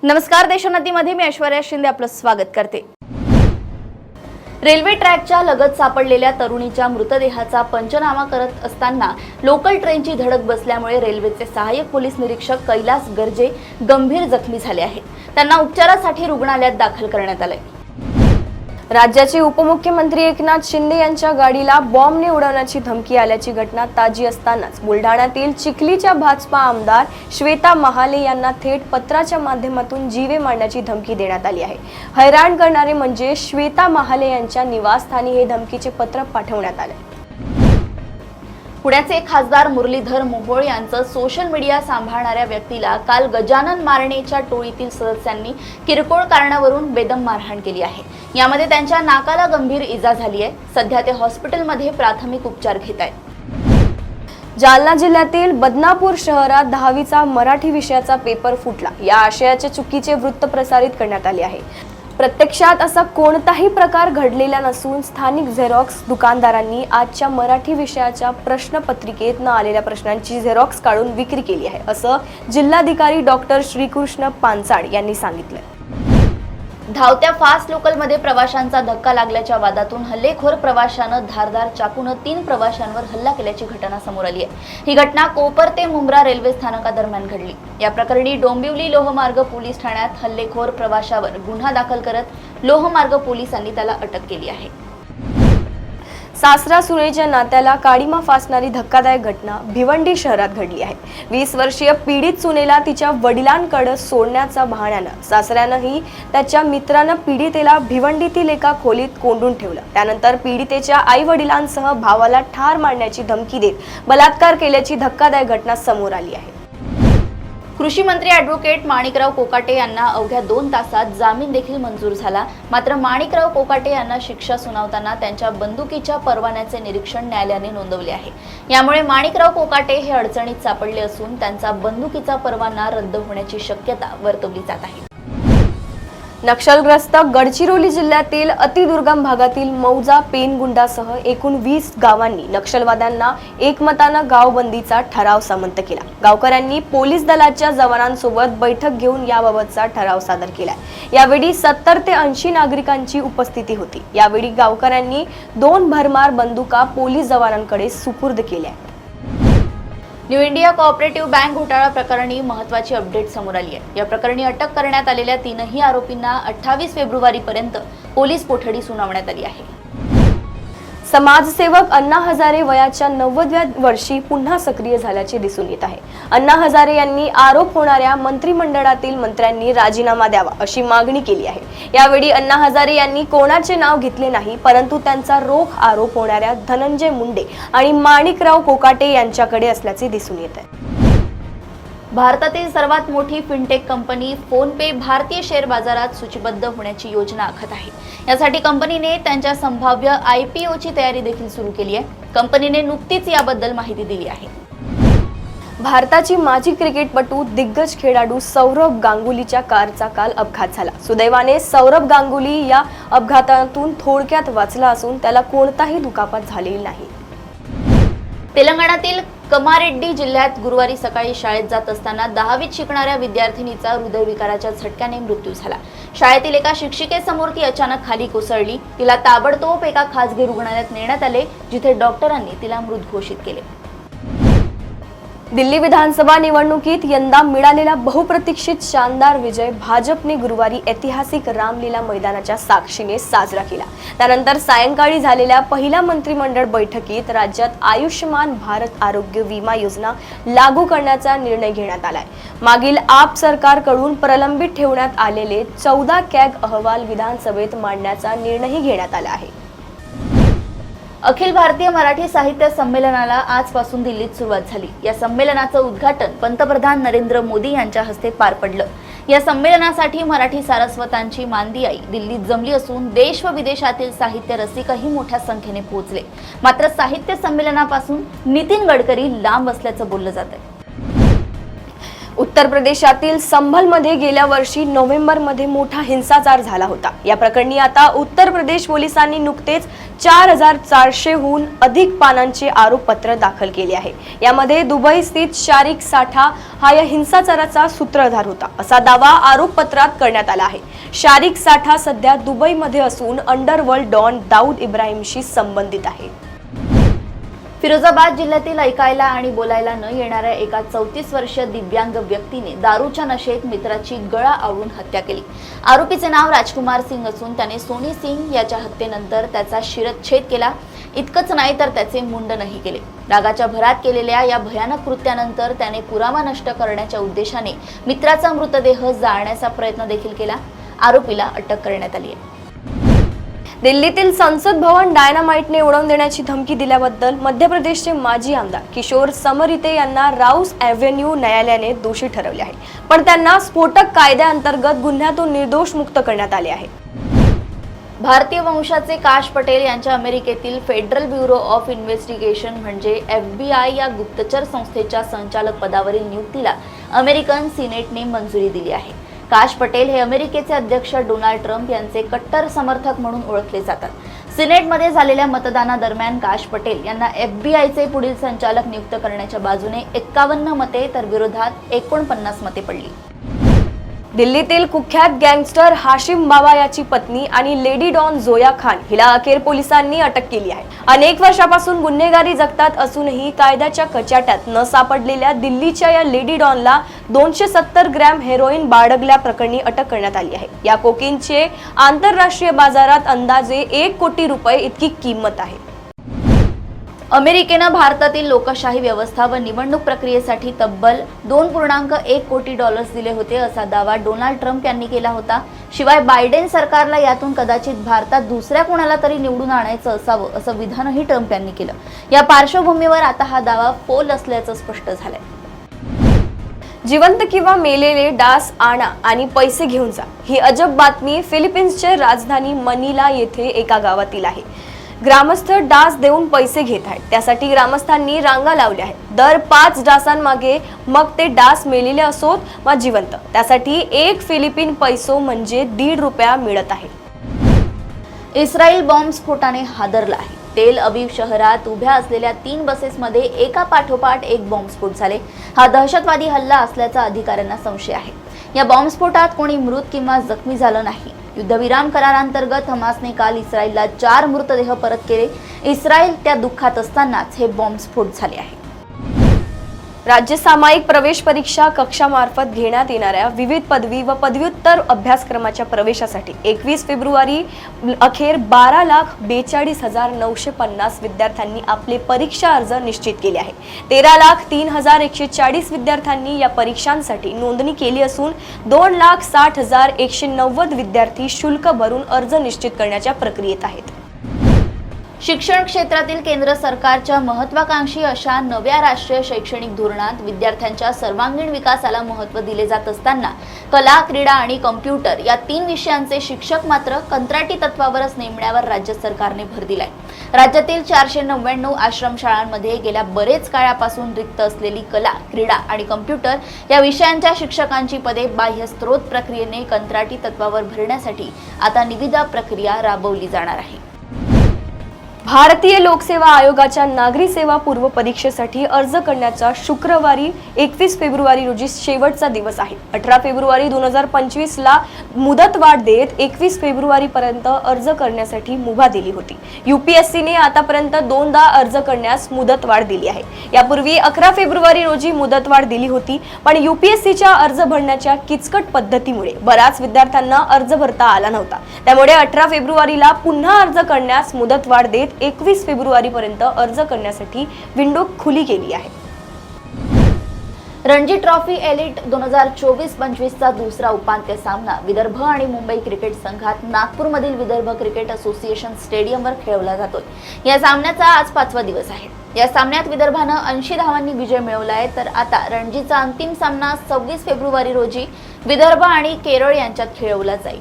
नमस्कार, देशोन्नतीमध्ये मी ऐश्वर्या शिंदे आपलं स्वागत करते। रेल्वे ट्रॅकच्या लगत सापडलेल्या तरुणीच्या मृतदेहाचा पंचनामा करत असताना लोकल ट्रेनची धडक बसल्यामुळे रेल्वेचे सहाय्यक पोलीस निरीक्षक कैलास गर्जे गंभीर जखमी झाले आहेत। त्यांना उपचारासाठी रुग्णालयात दाखल करण्यात आले। राज्याचे उपमुख्यमंत्री एकनाथ शिंदे यांच्या गाडीला बॉम्बने उडवण्याची धमकी आल्याची घटना ताजी असतानाच बुलढाण्यातील चिखलीच्या भाजपा आमदार श्वेता महाले यांना थेट पत्राच्या माध्यमातून जीवे मारण्याची धमकी देण्यात आली आहे। हैराण करणारे म्हणजे श्वेता महाले यांच्या निवासस्थानी हे धमकीचे पत्र पाठवण्यात आले। पुण्याचे खासदार मुरलीधर मोहोळ यांचं सोशल मीडिया सांभाळणाऱ्या व्यक्तीला काल गजानन मारणेच्या टोळीतील सदस्यांनी किरकोळ कारणावरून बेदम मारहाण केली आहे। यामध्ये त्यांच्या नाकाला गंभीर इजा झाली आहे। सध्या ते हॉस्पिटलमध्ये प्राथमिक उपचार घेत आहेत। जालना जिल्ह्यातील बदनापूर शहरात 10वीचा मराठी विषयाचा पेपर फुटला या आशयाचे चुकीचे वृत्त प्रसारित करण्यात आले आहे। प्रत्यक्षात असा कोणताही प्रकार घडलेला नसून स्थानिक झेरॉक्स दुकानदारांनी आजच्या मराठी विषयाच्या प्रश्नपत्रिकेत न आलेल्या प्रश्नांची झेरॉक्स काढून विक्री केली आहे, असं जिल्हाधिकारी डॉक्टर श्रीकृष्ण पानसाड यांनी सांगितलं। धावत्या फास्ट लोकलमध्ये प्रवाशांचा धक्का लागल्याच्या वादातून हल्लेखोर प्रवाशानं धारदार चाकूने 3 प्रवाशांवर हल्ला केल्याची घटना समोर आली आहे। ही घटना कोपर ते मुंब्रा रेल्वे स्थानकादरम्यान घडली। या प्रकरणी डोंबिवली लोहमार्ग पोलीस ठाण्यात हल्लेखोर प्रवाशावर गुन्हा दाखल करत लोहमार्ग पोलिसांनी त्याला अटक केली आहे। सासरा सुनेच्या नात्याला काळीमा फासणारी धक्कादायक घटना भिवंडी शहरात घडली आहे। 20 वर्षीय पीडित सुनेला तिच्या वडिलांकडे सोडण्याच्या बहाण्यानं सासऱ्यानंही त्याच्या मित्रानं पीडितेला भिवंडीतील एका खोलीत कोंडून ठेवलं। त्यानंतर पीडितेच्या आई वडिलांसह भावाला ठार मारण्याची धमकी देत बलात्कार केल्याची धक्कादायक घटना समोर आली आहे। कृषी मंत्री ॲडव्होकेट माणिकराव कोकाटे यांना अवघ्या 2 तासात जामीन देखील मंजूर झाला। मात्र माणिकराव कोकाटे यांना शिक्षा सुनावताना त्यांच्या बंदुकीच्या परवान्याचे निरीक्षण न्यायालयाने नोंदवले आहे। यामुळे माणिकराव कोकाटे हे अडचणीत सापडले असून त्यांचा बंदुकीचा परवाना रद्द होण्याची शक्यता वर्तवली जात आहे। नक्षलग्रस्त गडचिरोली जिल्ह्यातील अतिदुर्गम भागातील मौजा पेनगुंडासह एकूण 20 गावांनी नक्षलवाद्यांना एकमतानं गावबंदीचा ठराव संमत केला। गावकऱ्यांनी पोलीस दलाच्या जवानांसोबत बैठक घेऊन याबाबतचा ठराव सादर केला। यावेळी 70 ते 80 नागरिकांची उपस्थिती होती। यावेळी गावकऱ्यांनी 2 भरमार बंदुका पोलीस जवानांकडे सुपूर्द केल्या। न्यू इंडिया कोऑपरेटिव्ह बँक घोटाळा प्रकरणी महत्त्वाची अपडेट समोर आली आहे। या प्रकरणी अटक करण्यात आलेल्या 3ही आरोपींना 28 फेब्रुवारीपर्यंत पोलीस कोठडी सुनावण्यात आली आहे। समाजसेवक अण्णा हजारे वयाच्या 90व्या वर्षी पुन्हा सक्रिय झाल्याचे दिसून येत आहे। अण्णा हजारे यांनी आरोप होणाऱ्या मंत्रिमंडळातील मंत्र्यांनी राजीनामा द्यावा अशी मागणी केली आहे। यावेळी अण्णा हजारे यांनी कोणाचे नाव घेतले नाही, परंतु त्यांचा रोख आरोप होणाऱ्या धनंजय मुंडे आणि माणिकराव कोकाटे यांच्याकडे असल्याचे दिसून येत आहे। भारतातील सर्वात मोठी फिनटेक कंपनी फोनपे भारतीय शेअर बाजारात सूचीबद्ध होण्याची योजना आखत आहे। यासाठी कंपनीने त्यांच्या संभाव्य IPOची तयारी देखील सुरू केली आहे। कंपनीने नुकतीच याबद्दल माहिती दिली आहे। भारताची माजी क्रिकेटपटू दिग्गज खेळाडू सौरभ गांगुलीच्या कारचा काल अपघात झाला। सुदैवाने सौरभ गांगुली या अपघातातून थोडक्यात वाचला असून त्याला कोणताही दुखापत झालेली नाही। तेलंगणातील कमारेड्डी जिल्ह्यात गुरुवारी सकाळी शाळेत जात असताना 10वीत शिकणाऱ्या विद्यार्थिनीचा हृदयविकाराच्या झटक्याने मृत्यू झाला। शाळेतील एका शिक्षिकेसमोर ती अचानक खाली कोसळली। तिला ताबडतोब एका खासगी रुग्णालयात नेण्यात आले, जिथे डॉक्टरांनी तिला मृत घोषित केले। दिल्ली विधानसभा निवडणुकीत यंदा मिळालेला बहुप्रतीक्षित शानदार विजय भाजपने गुरुवारी ऐतिहासिक रामलीला मैदानाच्या साक्षीने साजरा केला। त्यानंतर सायंकाळी झालेल्या पहिल्या मंत्रिमंडळ बैठकीत राज्यात आयुष्यमान भारत आरोग्य विमा योजना लागू करण्याचा निर्णय घेण्यात आलाय। मागील आप सरकारकडून प्रलंबित ठेवण्यात आलेले 14 कॅग अहवाल विधानसभेत मांडण्याचा निर्णयही घेण्यात आला आहे। अखिल भारतीय मराठी साहित्य संमेलनाला आजपासून दिल्लीत सुरुवात झाली। या संमेलनाचं उद्घाटन पंतप्रधान नरेंद्र मोदी यांच्या हस्ते पार पडलं। या संमेलनासाठी मराठी सारस्वतांची मांदियाई दिल्लीत जमली असून देश व विदेशातील साहित्य रसिकही मोठ्या संख्येने पोहोचले। मात्र साहित्य संमेलनापासून नितीन गडकरी लांब असल्याचं बोललं जातंय। उत्तर प्रदेशातील संभलमध्ये गेल्या वर्षी नोव्हेंबरमध्ये मोठा हिंसाचार झाला होता। या प्रकरणी आता उत्तर प्रदेश पोलिसांनी नुकतेच 4400हून अधिक पानांचे आरोपपत्र दाखल केले आहे। यामध्ये दुबई स्थित शारिक साठा हा या हिंसाचाराचा सूत्रधार होता, असा दावा आरोपपत्रात करण्यात आला आहे। शारिक साठा सध्या दुबईमध्ये असून अंडरवर्ल्ड डॉन दाऊद इब्राहिमशी संबंधित आहे। फिरोजाबाद जिल्ह्यातील ऐकायला आणि बोलायला न येणाऱ्या एका 34 वर्षीय दिव्यांग व्यक्तीने दारूच्या नशेत मित्राची गळा आवळून हत्या केली। आरोपीचे नाव राजकुमार सिंग असून त्याने सोनी सिंग याच्या हत्येनंतर त्याचा शिरच्छेद केला। इतकंच नाही तर त्याचे मुंडनही केले। रागाच्या भरात केलेल्या या भयानक कृत्यानंतर त्याने पुरावा नष्ट करण्याच्या उद्देशाने मित्राचा मृतदेह जाळण्याचा प्रयत्न देखील केला। आरोपीला अटक करण्यात आली आहे। दिल्लीतील संसद भवन डायनामाइटने उडवून देण्याची धमकी दिल्याबद्दल मध्य प्रदेशचे माजी आमदार किशोर समरिते यांना राउस एव्हेन्यू न्यायालयाने दोषी ठरवले आहे, पण त्यांना स्फोटक कायद्याअंतर्गत गुन्ह्यातून निर्दोष मुक्त करण्यात आले आहे। भारतीय वंशाचे काश पटेल यांच्या अमेरिकेतील फेडरल ब्युरो ऑफ इन्व्हेस्टिगेशन म्हणजे FBI या गुप्तचर संस्थेच्या संचालक पदावरील नियुक्तीला अमेरिकन सिनेटने मंजुरी दिली आहे। काश पटेल हे अमेरिकेचे अध्यक्ष डोनाल्ड ट्रम्प यांचे कट्टर समर्थक म्हणून ओळखले जातात। सिनेटमध्ये झालेल्या मतदानादरम्यान काश पटेल यांना FBIचे पुढील संचालक नियुक्त करण्याच्या बाजूने 51 मते तर विरोधात 49 मते पडली। दिल्लीतील कुख्यात गँगस्टर हाशिम बाबा याची पत्नी आणि लेडी डॉन जोया खान हिला अखेर पोलिसांनी अटक केली आहे। अनेक वर्षापासून गुन्हेगारी जगतात असूनही कायद्याच्या कचाट्यात न सापडलेल्या दिल्लीच्या या लेडी डॉनला 270 ग्रॅम हेरोईन बाळगल्या प्रकरणी अटक करण्यात आली आहे। या कोकीनचे आंतरराष्ट्रीय बाजारात अंदाजे 1 कोटी रुपये इतकी किंमत आहे। अमेरिकेनं भारतातील लोकशाही व्यवस्था व निवडणूक प्रक्रियेसाठी तब्बल $2.1 कोटी दिले होते, असा दावा डोनाल्ड ट्रम्प यांनी केला होता। शिवाय बायडेन सरकारला यातून कदाचित भारतात दुसऱ्या कोणाला तरी निवडून आणायचं असावं असं विधानही ट्रम्प यांनी केलं। या पार्श्वभूमीवर आता हा दावा फोल असल्याचं स्पष्ट झालंय। जिवंत किंवा मेलेले डास आणा आणि पैसे घेऊन जा, ही अजब बातमी फिलिपिन्सच्या राजधानी मनिला येथे एका गावातील आहे। ग्रामस्थ डास देऊन पैसे घेत आहेत, त्यासाठी ग्रामस्थांनी रांगा लावल्या आहेत। दर 5 डासांमागे, मग ते डास मेलेले असोत वा जिवंत, त्यासाठी 1 फिलिपिन पैसो म्हणजे ₹1.5 मिळत आहे। इस्रायल बॉम्बस्फोटाने हादरला आहे। तेल अवीव शहरात उभ्या असलेल्या 3 बसेसमध्ये एका पाठोपाठ एक बॉम्बस्फोट झाले। हा दहशतवादी हल्ला असल्याचा अधिकाऱ्यांना संशय आहे। या बॉम्बस्फोटात कोणी मृत किंवा जखमी झालं नाही। युद्धविराम करारांतर्गत हमासने काल इस्रायलला 4 मृतदेह परत केले। इस्रायल त्या दुःखात असतानाच हे बॉम्बस्फोट झाले आहे। राज्य सामायिक प्रवेश परीक्षा कक्षामार्फत घेण्यात येणाऱ्या विविध पदवी व पदव्युत्तर अभ्यासक्रमाच्या प्रवेशासाठी 21 फेब्रुवारी अखेर 12,42,950 विद्यार्थ्यांनी आपले परीक्षा अर्ज निश्चित केले आहे। 13,03,140 विद्यार्थ्यांनी या परीक्षांसाठी नोंदणी केली असून 2,60,190 विद्यार्थी शुल्क भरून अर्ज निश्चित करण्याच्या प्रक्रियेत आहेत। शिक्षण क्षेत्रातील केंद्र सरकारच्या महत्त्वाकांक्षी अशा नव्या राष्ट्रीय शैक्षणिक धोरणात विद्यार्थ्यांच्या सर्वांगीण विकासाला महत्त्व दिले जात असताना कला, क्रीडा आणि कॉम्प्युटर या 3 विषयांचे शिक्षक मात्र कंत्राटी तत्वावरच नेमण्यावर राज्य सरकारने भर दिलाय। राज्यातील 499 आश्रमशाळांमध्ये गेल्या बरेच काळापासून रिक्त असलेली कला, क्रीडा आणि कॉम्प्युटर या विषयांच्या शिक्षकांची पदे बाह्य स्त्रोत प्रक्रियेने कंत्राटी तत्वावर भरण्यासाठी आता निविदा प्रक्रिया राबवली जाणार आहे। भारतीय लोकसेवा आयोगाच्या नागरी सेवा पूर्व परीक्षेसाठी अर्ज करण्याचा शुक्रवारी 21 फेब्रुवारी रोजी शेवटचा दिवस आहे। 18 फेब्रुवारी 2025 ला मुदतवाढ देत 21 फेब्रुवारी पर्यंत अर्ज करण्यासाठी मुभा दिली होती। UPSCने आतापर्यंत 2दा अर्ज करण्यास मुदतवाढ दिली आहे। यापूर्वी 11 फेब्रुवारी रोजी मुदतवाढ दिली होती, पण UPSCच्या अर्ज भरण्याच्या किचकट पद्धतीमुळे बऱ्याच विद्यार्थ्यांना अर्ज भरता आला नव्हता। त्यामुळे 18 फेब्रुवारीला पुन्हा अर्ज करण्यास मुदतवाढ देत 21 फेब्रुवारी पर्यंत अर्ज करण्यासाठी विंडो खुली केली आहे। रणजी ट्रॉफी एलिट 2024-25 चा दुसरा उपांत्य सामना विदर्भ आणि मुंबई क्रिकेट संघात नागपूरमधील विदर्भ क्रिकेट असोसिएशन स्टेडियमवर खेळवला जातोय। या सामन्याचा आज 5वा दिवस आहे। या सामन्यात विदर्भानं 80 धावांनी विजय मिळवलाय, तर आता रणजीचा अंतिम सामना 26 फेब्रुवारी रोजी विदर्भ आणि केरळ यांच्यात खेळवला जाईल।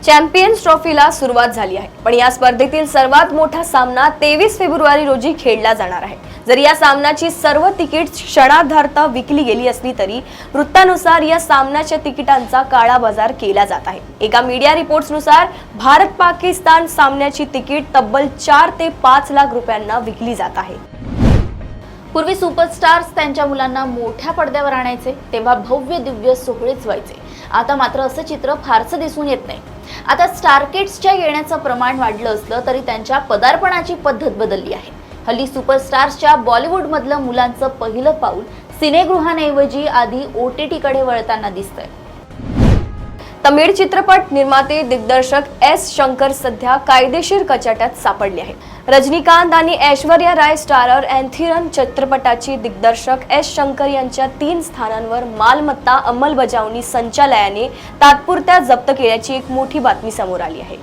चॅम्पियन्स ट्रॉफीला सुरुवात झाली आहे, पण या स्पर्धेतील सर्वात मोठा सामना 23 फेब्रुवारी रोजी खेळला जाणार आहे. जरी या सामन्याची सर्व तिकीट क्षणार्धात विकली गेली असली तरी वृत्तानुसार या सामन्याच्या तिकिटांचा काळा बाजार केला जात आहे. एका मीडिया रिपोर्ट्सनुसार भारत पाकिस्तान सामन्याची तिकीट तब्बल 4 ते 5 लाख रुपयांना विकली जात आहे. पूर्वी सुपरस्टार्स त्यांच्या मुलांना मोठ्या पडद्यावर आणायचे तेव्हा भव्य दिव्य सोहळेच व्हायचे. आता मात्र असं चित्र फारसं दिसून येत नाही. आता स्टार किड्सच्या येण्याचं प्रमाण वाढलं असलं तरी त्यांच्या पदार्पणाची पद्धत बदलली आहे. हल्ली सुपरस्टार्सच्या बॉलिवूडमधलं मुलांचं पहिलं पाऊल सिनेगृहांऐवजी आधी OTT कडे वळताना दिसतंय. तमिळ चित्रपट निर्माते दिग्दर्शक एस शंकर सध्या कायदेशीर कचाट्यात सापडले आहेत. रजनीकांत आणि ऐश्वर्या राय स्टारर एन्थिरन चित्रपटाची दिग्दर्शक एस शंकर यांच्या 3 स्थानांवर मालमत्ता अंमलबजावणी संचालनालयाने तात्पुरत्या जप्त केल्याची एक मोठी बातमी समोर आली आहे.